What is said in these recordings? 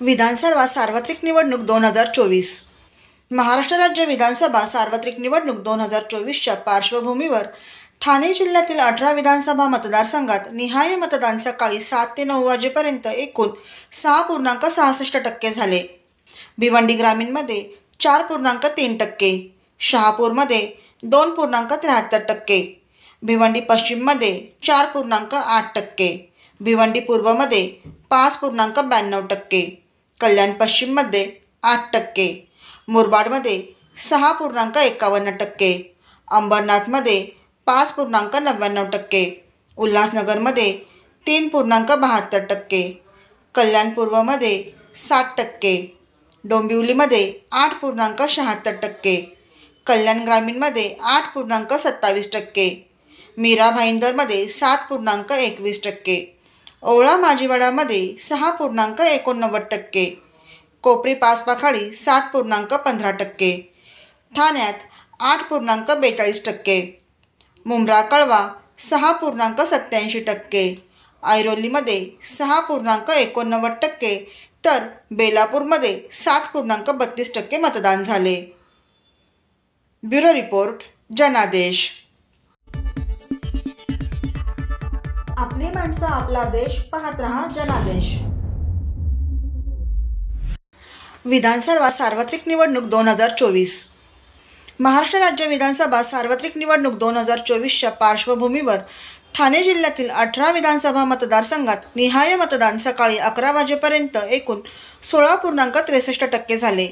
विधानसभा सार्वत्रिक निवडणूक 2024। महाराष्ट्र राज्य विधानसभा सार्वत्रिक निवडणूक 2024च्या पार्श्वभूमीवर ठाणे जिल्ह्यातील 18 विधानसभा मतदारसंघात निहाय मतदान सकाळी 7 ते 9 वाजेपर्यंत एकूण 6.66% झाले। भिवंडी ग्रामीणमध्ये 4.3%, शहापूरमध्ये 2.73%, भिवंडी पश्चिममध्ये 4.8%, भिवंडी पूर्वमध्ये 5.92%, कल्याण पश्चिममध्ये 8%, मुरबाडमध्ये 6.51%, अंबरनाथमध्ये 5.99%, उल्हासनगरमध्ये 3.72%, कल्याण पूर्वमध्ये 60%, डोंबिवलीमध्ये 8.76%, कल्याण ग्रामीणमध्ये 8.27%, मीरा भाईंदरमध्ये 7.21%, ओवळा माजिवाडामध्ये 6.89%, कोपरी पाचपाखाडी 7.15%, ठाण्यात 8.42%, मुंब्रा कळवा 6.87%, ऐरोलीमध्ये 6.89%, तर बेलापूरमध्ये 7.32% मतदान झाले। ब्युरो रिपोर्ट, जनादेश। आपली माणसं, आपला देश, पाहत रहा जनादेश। विधानसभा सार्वत्रिक निवडणूक 2024। महाराष्ट्र राज्य विधानसभा सार्वत्रिक निवडणूक 2024च्या पार्श्वभूमीवर ठाणे जिल्ह्यातील 18 विधानसभा मतदारसंघात निहाय मतदान सकाळी 11 वाजेपर्यंत एकूण 16.63% झाले।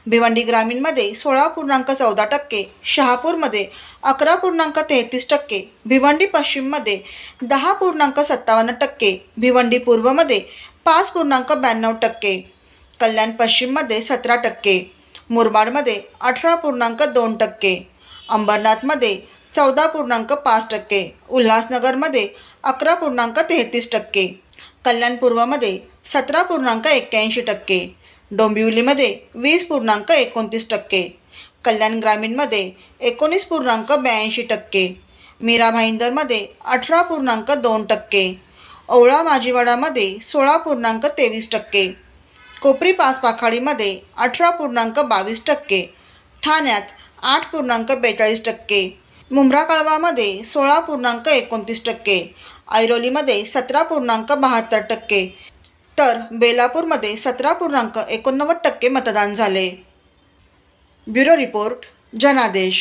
भिवंडी ग्रामीणमध्ये 16.14%, शहापूरमध्ये 11.33%, भिवंडी पश्चिममध्ये 10.57%, भिवंडी पूर्वमध्ये 5.92%, कल्याण पश्चिममध्ये 17%, मुरबाडमध्ये 18.2%, अंबरनाथमध्ये 14.5%, उल्हासनगरमध्ये 11.33%, कल्याण पूर्वमध्ये 17.81%, डोंबिवलीमध्ये 20.29%, कल्याण ग्रामीणमध्ये 19.82%, मीरा भाईंदरमध्ये 18.2%, ओवळा माजिवाडामध्ये 16.23%, कोपरी पाचपाखाडीमध्ये 18.22%, ठाण्यात 8.42%, मुंब्रा कळवामध्ये 16.29%, ऐरोलीमध्ये 17.72%, तर बेलापूरमध्ये 17.89% मतदान झाले। ब्युरो रिपोर्ट, जनादेश।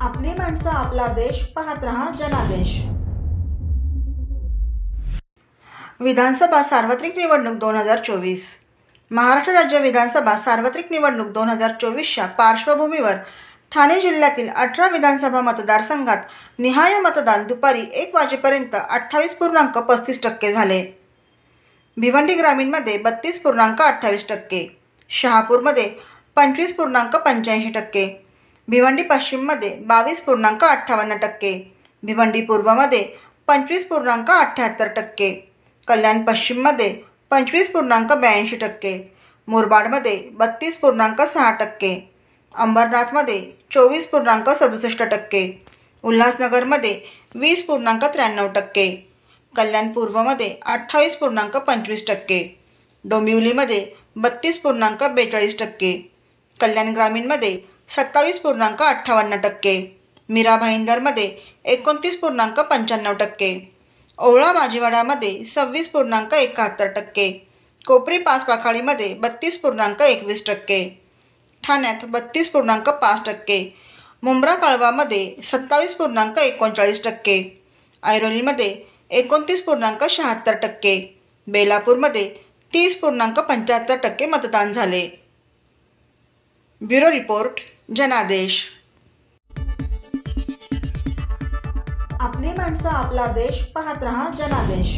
आपली माणसं, आपला देश, पाहत रहा जनादेश। विधानसभा सार्वत्रिक निवडणूक 2024। महाराष्ट्र राज्य विधानसभा सार्वत्रिक निवडणूक 2024च्या पार्श्वभूमीवर ठाणे जिल्ह्यातील 18 विधानसभा मतदारसंघात निहाय मतदान दुपारी 1 वाजेपर्यंत 28.35% झाले। भिवंडी ग्रामीणमध्ये 32.28%, शहापूरमध्ये 25.85%, भिवंडी पश्चिममध्ये 22.58%, भिवंडी पूर्वमध्ये 25.78%, कल्याण पश्चिममध्ये 25.82%, मुरबाडमध्ये 32.6%, अंबरनाथमध्ये 24.67%, उल्हासनगरमध्ये 20.93%, कल्याण पूर्वमध्ये 28.25%, डोंबिवलीमध्ये 32.42%, कल्याण ग्रामीणमध्ये 27.58%, मीरा भाईंदरमध्ये 29.95%, ओवळा माजिवाडामध्ये 26.71%, कोपरी पाचपाखाडीमध्ये 32.21%, ठाण्यात 32.5%, मुंब्रा कळवामध्ये 27.39%, ऐरोलीमध्ये 29.76%, बेलापूरमध्ये 30.75% मतदान झाले। ब्युरो रिपोर्ट, जनादेश। आपली माणसं, आपला देश, पाहत रहा जनादेश।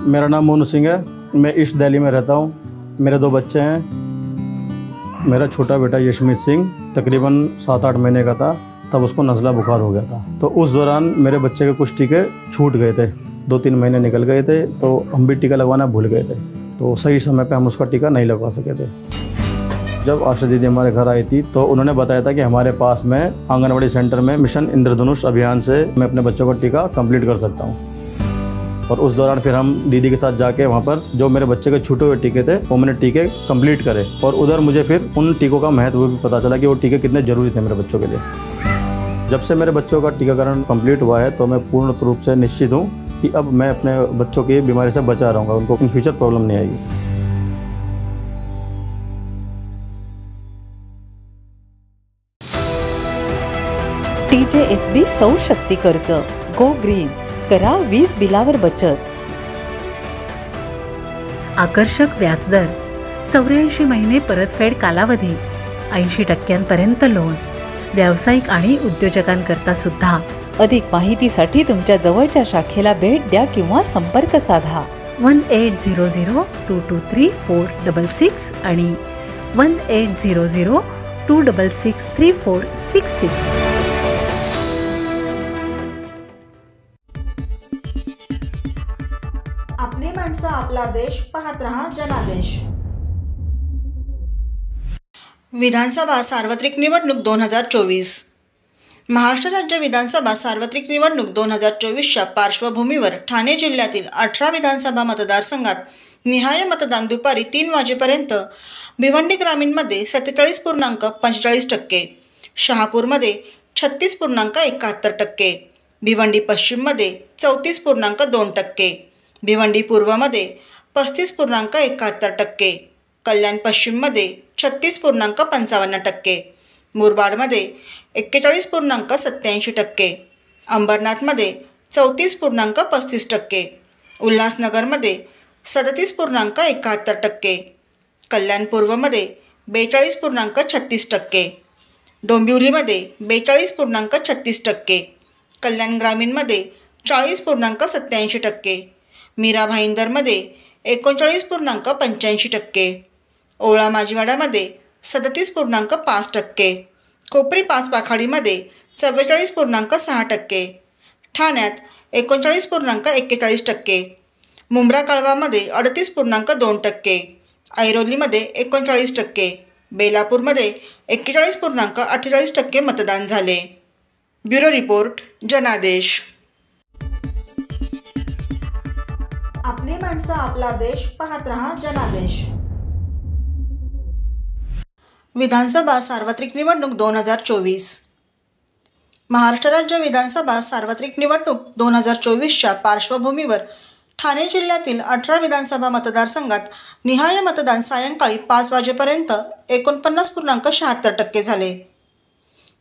मेरा नाम मोनू सिंह है। मैं ईस्ट दिल्ली में रहता हूँ। मेरे 2 बच्चे हैं। मेरा छोटा बेटा यशमीत सिंह तकरीबन 7-8 महीने का था, तब उसको नज़ला बुखार हो गया था। तो उस दौरान मेरे बच्चे के कुछ टीके छूट गए थे, 2-3 महीने निकल गए थे, तो हम भी टीका लगवाना भूल गए थे, तो सही समय पे हम उसका टीका नहीं लगवा सके थे। जब आशा दीदी हमारे घर आई थी तो उन्होंने बताया था कि हमारे पास में आंगनबाड़ी सेंटर में मिशन इंद्रधनुष अभियान से मैं अपने बच्चों का टीका कंप्लीट कर सकता हूँ। और उस दौरान फिर हम दीदी के साथ जाके वहाँ पर जो मेरे बच्चे के छूटे हुए टीके थे वो मैंने टीके कंप्लीट करे, और उधर मुझे फिर उन टीकों का महत्व भी पता चला कि वो टीके कितने ज़रूरी थे मेरे बच्चों के लिए। जब से मेरे बच्चों का टीकाकरण कंप्लीट हुआ है तो मैं पूर्ण रूप से निश्चित हूँ कि अब मैं अपने बच्चों की बीमारी से बचा रहूँगा, उनको इन फ्यूचर प्रॉब्लम नहीं आएगी। TJSB सौर शक्ती कर्ज, गो ग्रीन, करा वीज बिलावर बचत। आकर्षक व्याजदर, 84 महिने परतफेड कालावधी, 80% लोन, व्यावसायिक आणि उद्योजकांकरता सुद्धा। अधिक माहितीसाठी तुमच्या जवळच्या शाखेला भेट द्या किंवा संपर्क साधा 1800-223-466 आणि 1800-266-3466। आपली माणसं, आपला देश, पाहत रहा जनादेश। विधानसभा सार्वत्रिक निवडणूक 2024। महाराष्ट्र राज्य विधानसभा सार्वत्रिक निवडणूक 2024च्या पार्श्वभूमीवर ठाणे जिल्ह्यातील 18 विधानसभा मतदारसंघात निहाय मतदान दुपारी 3 वाजेपर्यंत भिवंडी ग्रामीणमध्ये 47.45%, शहापूरमध्ये 36.71%, भिवंडी पश्चिममध्ये 34.2%, भिवंडी पूर्वमध्ये 35.71%, कल्याण पश्चिममध्ये 36.55%, मुरबाडमध्ये 41.87%, अंबरनाथमध्ये 34.35%, उल्हासनगरमध्ये 37.71%, कल्याण पूर्वमध्ये 42.36%, डोंबिवलीमध्ये 42.36%, कल्याण ग्रामीणमध्ये 40.87%, मीरा भाईंदरमध्ये 39.85%, ओवळा माजीवाडामध्ये 37.5%, कोपरी पाचपाखाडीमध्ये 44.6%, ठाण्यात 39.41%, मुंब्रा कळवामध्ये 38.2%, ऐरोलीमध्ये 39%, बेलापूरमध्ये 41.48% मतदान झाले। ब्युरो रिपोर्ट, जनादेश। आपली माणसं, आपला देश, पाहत रहा जनादेश। विधानसभा सार्वत्रिक निवडणूक 2024। महाराष्ट्र राज्य विधानसभा सार्वत्रिक निवडणूक 2024च्या पार्श्वभूमीवर ठाणे जिल्ह्यातील 18 विधानसभा मतदारसंघात निहाय मतदान सायंकाळी 5 वाजेपर्यंत 49.76% झाले।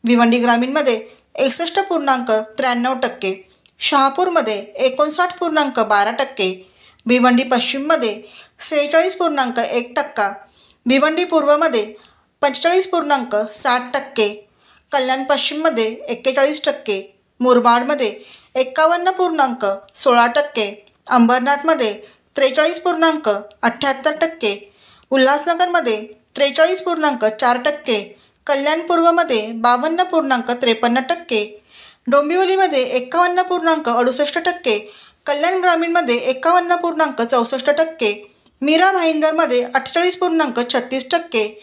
भिवंडी ग्रामीणमध्ये 61.93%, शहापूरमध्ये 59.12%, भिवंडी पश्चिममध्ये 46.1%, भिवंडी पूर्वमध्ये 45.60%, कल्याण पश्चिममध्ये 41%, मुरबाडमध्ये 51.16%, अंबरनाथमध्ये 43.78%, उल्हासनगरमध्ये 43.4%, कल्याण पूर्वमध्ये 52.53%, डोंबिवलीमध्ये 51.68%, कल्याण ग्रामीणमध्ये 51.64%, मीरा भाईंदरमध्ये 48.36%,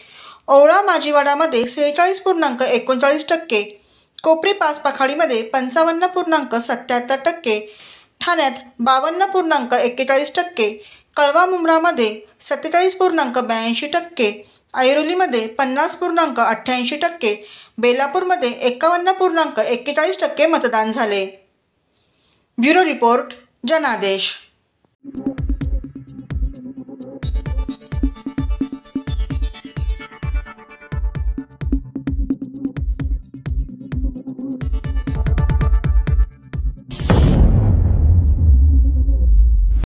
ओवळा माजीवाडामध्ये 46.39%, कोपरी पाचपाखाडीमध्ये 55.77%, ठाण्यात 52.41%, कळवा मुंब्रामध्ये 47.82%, ऐरोलीमध्ये 50.88%, बेलापूरमध्ये 51.41% मतदान झाले। ब्युरो रिपोर्ट, जनादेश।